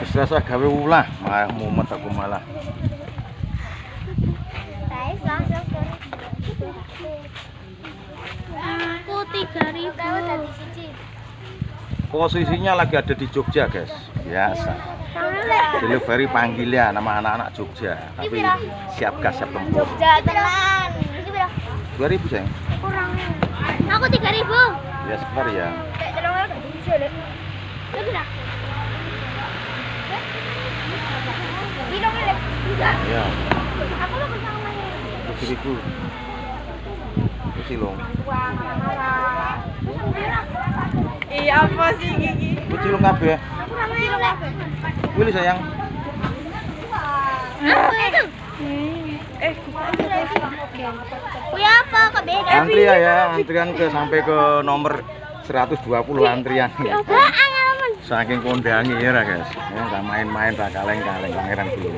Wis rasa gawe ulah, malah mumet aku malah. Aku 3.000. Posisinya lagi ada di Jogja, guys. Biasa. Delivery panggilan nama anak-anak Jogja. Tapi siap gas siap tempur. Jogja tenan. 2000 sayang. Kurang. Aku 3.000. Ya sebentar ya. Ya. 7.000. Cilung. Iya apa sih Gigi? Cilung kabeh. Willy sayang. Kuya apa kebeda? Antri ya, antrian sampai ke nomor 120 antrian. Saking kondangi ya guys. Ya, nggak main-main, tak kaleng-kaleng pangeran dulu.